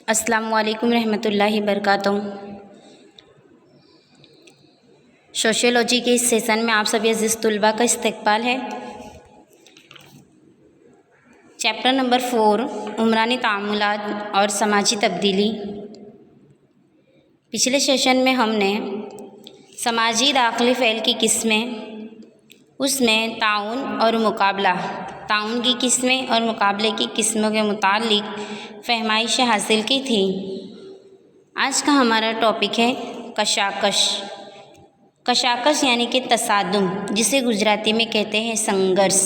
अस्सलामु अलैकुम रहमतुल्लाहि वबरकातुहू। सोशियोलॉजी के इस सेशन में आप सभी अज़ीज़ तुलबा का इस्तकबाल है। चैप्टर नंबर 4 उमरानी तामुलात और समाजी तब्दीली। पिछले सेशन में हमने समाजी दाखिली फ़ेल की किस्में, उसमें ताउन और मुकाबला, ताउन की किस्में और मुकाबले की किस्मों के मुतालिक फहमाइश हासिल की थी। आज का हमारा टॉपिक है कशाकश। कशाकश यानी कि तसादुम, जिसे गुजराती में कहते हैं संघर्ष।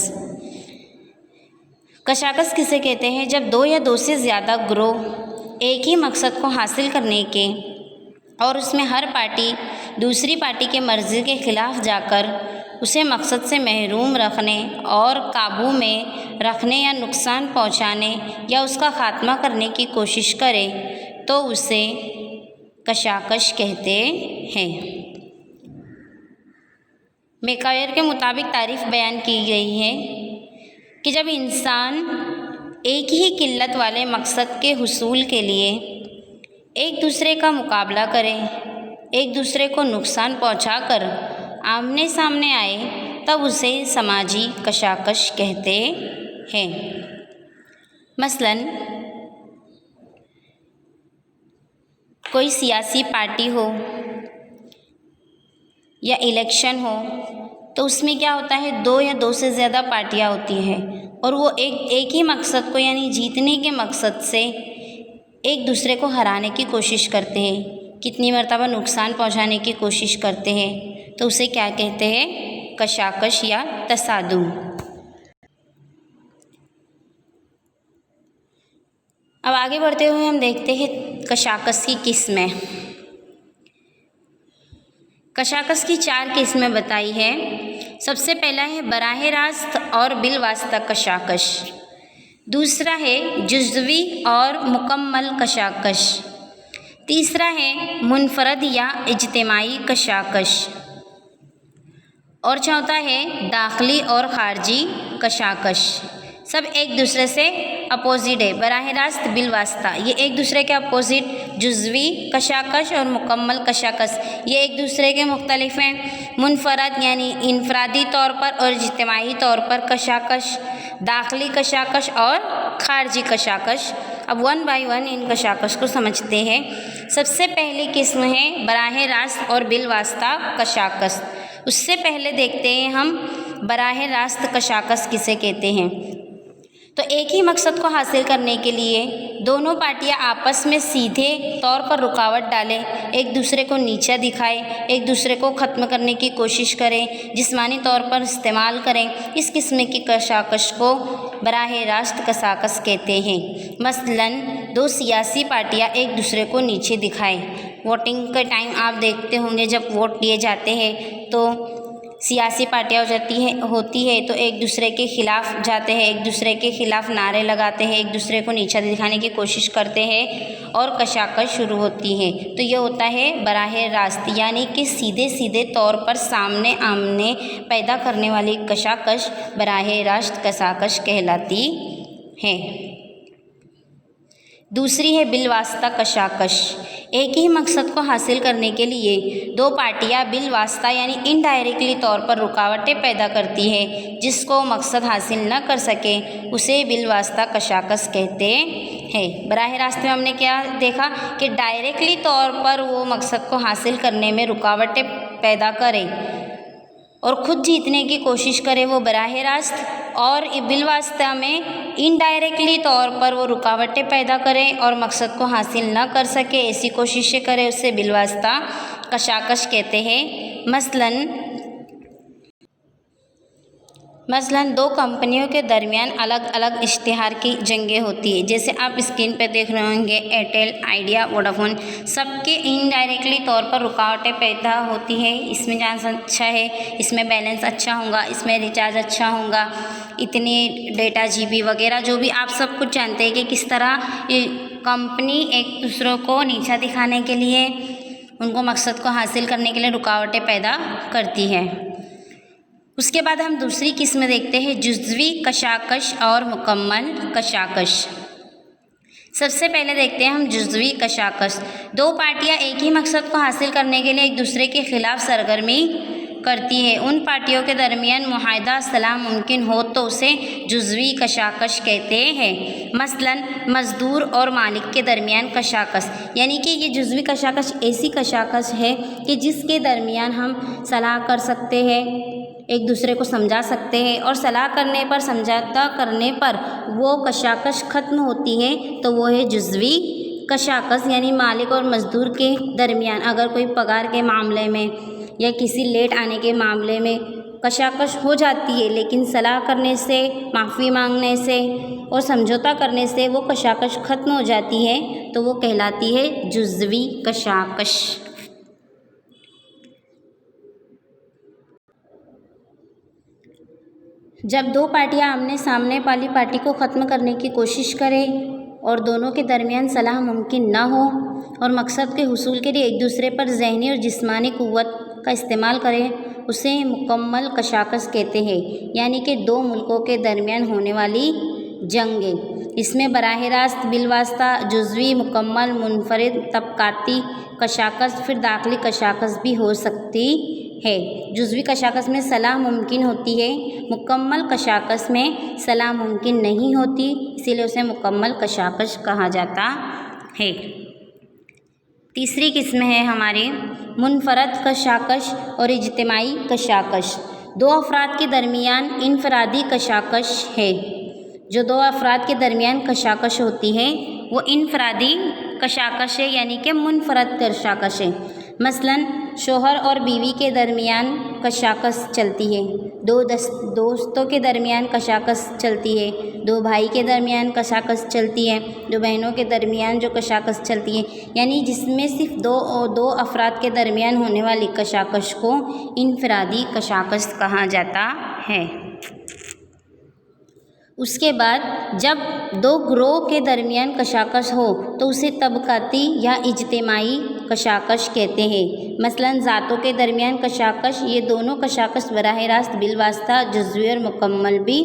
कशाकश किसे कहते हैं? जब दो या दो से ज़्यादा ग्रोह एक ही मकसद को हासिल करने के और उसमें हर पार्टी दूसरी पार्टी के मर्ज़ी के ख़िलाफ़ जाकर उसे मकसद से महरूम रखने और काबू में रखने या नुकसान पहुंचाने या उसका ख़ात्मा करने की कोशिश करे तो उसे कशाकश कहते हैं। मैकायर के मुताबिक तारीफ़ बयान की गई है कि जब इंसान एक ही किल्लत वाले मकसद के हुसूल के लिए एक दूसरे का मुकाबला करे, एक दूसरे को नुकसान पहुंचाकर आमने सामने आए, तब उसे समाजी कशाकश कहते हैं। मसलन कोई सियासी पार्टी हो या इलेक्शन हो तो उसमें क्या होता है, दो या दो से ज़्यादा पार्टियां होती हैं और वो एक ही मकसद को यानी जीतने के मकसद से एक दूसरे को हराने की कोशिश करते हैं, कितनी मर्तबा नुकसान पहुंचाने की कोशिश करते हैं, तो उसे क्या कहते हैं? कशाकश या तसादुम। अब आगे बढ़ते हुए हम देखते हैं कशाकश की किस्में। कशाकश की 4 किस्में बताई है। सबसे पहला है बराह रास्त और बिलवास्ता कशाकश। दूसरा है जुज़वी और मुकम्मल कशाकश। तीसरा है मुनफरद या इज्तिमाई कशाकश। और चौथा है दाखिली और ख़ारजी कशाकश। सब एक दूसरे से अपोजिट है। बराह रास्त बिलवास्ता ये एक दूसरे के अपोजिट, जुज़वी कशाकश और मुकम्मल कशाकश ये एक दूसरे के मुख्तलिफ हैं। मुनफरद यानी इनफरादी तौर पर और इज्तिमाई तौर पर कशाकश, दाखिली कशाकश और ख़ारजी कशाकश। अब वन बाय वन इन कशाकश को समझते हैं। सबसे पहली किस्म है बराह रास्त और बिलवास्ता कशाकश। उससे पहले देखते हैं हम बराह रास्त कशाकश किसे कहते हैं। तो एक ही मकसद को हासिल करने के लिए दोनों पार्टियां आपस में सीधे तौर पर रुकावट डालें, एक दूसरे को नीचा दिखाएं, एक दूसरे को ख़त्म करने की कोशिश करें, जिस्मानी तौर पर इस्तेमाल करें। इस किस्म की कशाकश को बराह रास्त कशाकश कहते हैं। मसलन दो सियासी पार्टियां एक दूसरे को नीचे दिखाएं। वोटिंग के टाइम आप देखते होंगे जब वोट दिए जाते हैं तो सियासी पार्टियाँ होती है तो एक दूसरे के ख़िलाफ़ जाते हैं, एक दूसरे के ख़िलाफ़ नारे लगाते हैं, एक दूसरे को नीचा दिखाने की कोशिश करते हैं और कशाकश शुरू होती है। तो ये होता है बराह रास्त यानी कि सीधे सीधे तौर पर सामने आमने पैदा करने वाली कशाकश बराह रास्त कशाकश कहलाती है। दूसरी है बिलवास्ता कशाकश। एक ही मकसद को हासिल करने के लिए दो पार्टियां बिलवास्ता यानी इनडायरेक्टली तौर पर रुकावटें पैदा करती हैं, जिसको मकसद हासिल न कर सके उसे बिलवास्ता कशाकश कहते हैं। बराह रास्ते में हमने क्या देखा कि डायरेक्टली तौर पर वो मकसद को हासिल करने में रुकावटें पैदा करें और ख़ुद जीतने की कोशिश करे, वो बराह रास्त, और बिलवास्ता में इनडायरेक्टली तौर पर वो रुकावटें पैदा करें और मकसद को हासिल न कर सके ऐसी कोशिशें करे, उसे बिलवास्ता कशाकश कहते हैं। मसलन दो कंपनियों के दरमियान अलग अलग इश्तिहार की जंगें होती है। जैसे आप स्क्रीन पे देख रहे होंगे एयरटेल, आइडिया, वोडाफोन, सबके इनडायरेक्टली तौर पर रुकावटें पैदा होती है। इसमें चांस अच्छा है, इसमें बैलेंस अच्छा होगा, इसमें रिचार्ज अच्छा होगा, इतने डेटा GB वगैरह जो भी आप सब कुछ जानते हैं कि किस तरह ये कंपनी एक दूसरों को नीचा दिखाने के लिए, उनको मकसद को हासिल करने के लिए रुकावटें पैदा करती है। उसके बाद हम दूसरी किस्म देखते हैं जुज़वी कशाकश और मुकम्मल कशाकश। سب سے پہلے دیکھتے ہیں ہم جزوی کشاکش۔ دو پارٹیاں ایک ہی مقصد کو حاصل کرنے کے لیے ایک دوسرے کے خلاف سرگرمی کرتی ہے، ان پارٹیوں کے درمیان معاہدہ صلاح ممکن ہو تو اسے جزوی کشاکش کہتے ہیں۔ مثلاً مزدور اور مالک کے درمیان کشاکش، یعنی کہ یہ جزوی کشاکش ایسی کشاکش ہے کہ جس کے درمیان ہم صلاح کر سکتے ہیں، ایک دوسرے کو سمجھا سکتے ہیں، اور صلاح کرنے پر، سمجھوتا کرنے پر وہ کشاکش ختم ہوتی ہے تو وہ ہے جزوی کشاکش، یعنی مالک اور مزدور کے درمیان اگر کوئی پگار کے معاملے میں یا کسی لیٹ آنے کے معاملے میں کشاکش ہو جاتی ہے، لیکن صلاح کرنے سے، معافی مانگنے سے اور سمجھوتا کرنے سے وہ کشاکش ختم ہو جاتی ہے تو وہ کہلاتی ہے جزوی کشاکش۔ جب دو پارٹیاں آمنے سامنے والی پارٹی کو ختم کرنے کی کوشش کریں اور دونوں کے درمیان صلاح ممکن نہ ہو اور مقصد کے حصول کے لیے ایک دوسرے پر ذہنی اور جسمانی قوت کا استعمال کریں، اسے مکمل کشاکش کہتے ہیں، یعنی کہ دو ملکوں کے درمیان ہونے والی جنگیں۔ اس میں براہ راست، بالواسطہ، جزوی، مکمل، منفرد، طبقاتی کشاکش، پھر داخلی کشاکش بھی ہو سکتی ہے۔ جزوی کشاکش میں صلاح ممکن ہوتی ہے، مکمل کشاکش میں صلاح ممکن نہیں ہوتی، اسی لیے اسے مکمل کشاکش کہا جاتا ہے۔ تیسری قسم ہے ہماری منفرد کشاکش اور اجتماعی کشاکش۔ دو افراد کے درمیان انفرادی کشاکش ہے۔ جو دو افراد کے درمیان کشاکش ہوتی ہے وہ انفرادی کشاکش ہے، یعنی کہ منفرد کشاکش ہے۔ مثلاً شوہر اور بیوی کے درمیان کشاکش چلتی ہے، دو دوستوں کے درمیان کشاکش چلتی ہے، دو بھائی کے درمیان کشاکش چلتی ہے، دو بہنوں کے درمیان جو کشاکش چلتی ہے، یعنی جس میں صرف دو افراد کے درمیان ہونے والی کشاکش کو انفرادی کشاکش کہا جاتا ہے۔ اس کے بعد جب دو گروہ کے درمیان کشاکش ہو تو اسے طبقاتی یا اجتماعی کشاکش کہتے ہیں۔ مثلاً ذاتوں کے درمیان کشاکش، یہ دونوں کشاکش براہ راست، بالواسطہ، جزوی اور مکمل بھی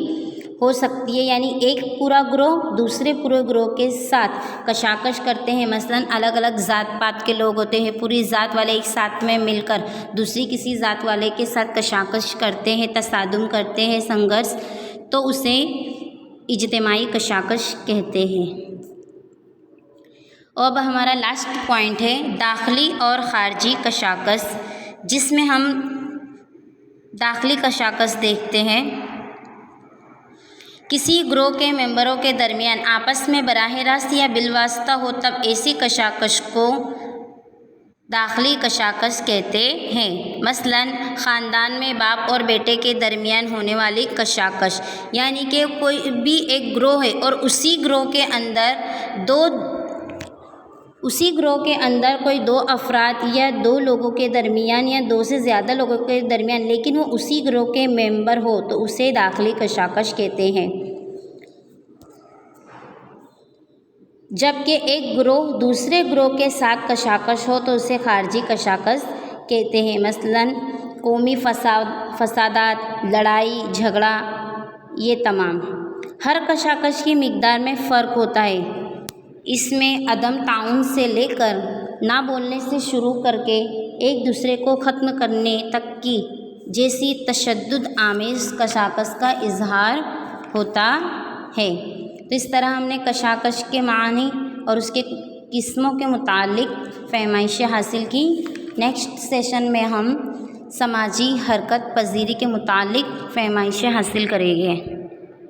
ہو سکتی ہے، یعنی ایک پورا گروہ دوسرے پورے گروہ کے ساتھ کشاکش کرتے ہیں۔ مثلاً الگ الگ ذات پات کے لوگ ہوتے ہیں، پوری ذات والے ایک ساتھ میں مل کر دوسری کسی ذات والے کے ساتھ کشاکش کرتے ہیں، تصادم کرتے ہیں، سنگھرش، تو اسے اجتماعی کشاکش کہتے ہیں۔ اور اب ہمارا لاسٹ پوائنٹ ہے داخلی اور خارجی کشاکش، جس میں ہم داخلی کشاکش دیکھتے ہیں۔ کسی گروہ کے ممبروں کے درمیان آپس میں براہ راست یا بالواسطہ ہو تب ایسی کشاکش کو داخلی کشاکش کہتے ہیں۔ مثلاً خاندان میں باپ اور بیٹے کے درمیان ہونے والی کشاکش، یعنی کہ کوئی بھی ایک گروہ ہے اور اسی گروہ کے اندر کوئی دو افراد یا دو لوگوں کے درمیان یا دو سے زیادہ لوگوں کے درمیان، لیکن وہ اسی گروہ کے ممبر ہو تو اسے داخلی کشاکش کہتے ہیں۔ جبکہ ایک گروہ دوسرے گروہ کے ساتھ کشاکش ہو تو اسے خارجی کشاکش کہتے ہیں۔ مثلاً قومی فسادات، لڑائی جھگڑا، یہ تمام۔ ہر کشاکش کی مقدار میں فرق ہوتا ہے، اس میں عدم تعاون سے لے کر نہ بولنے سے شروع کر کے ایک دوسرے کو ختم کرنے تک کی جیسی تشدد آمیز کشاکش کا اظہار ہوتا ہے۔ تو اس طرح ہم نے کشاکش کے معنی اور اس کے قسموں کے متعلق فہمائشیں حاصل کی۔ نیکسٹ سیشن میں ہم سماجی حرکت پذیری کے متعلق فہمائشیں حاصل کریں گے۔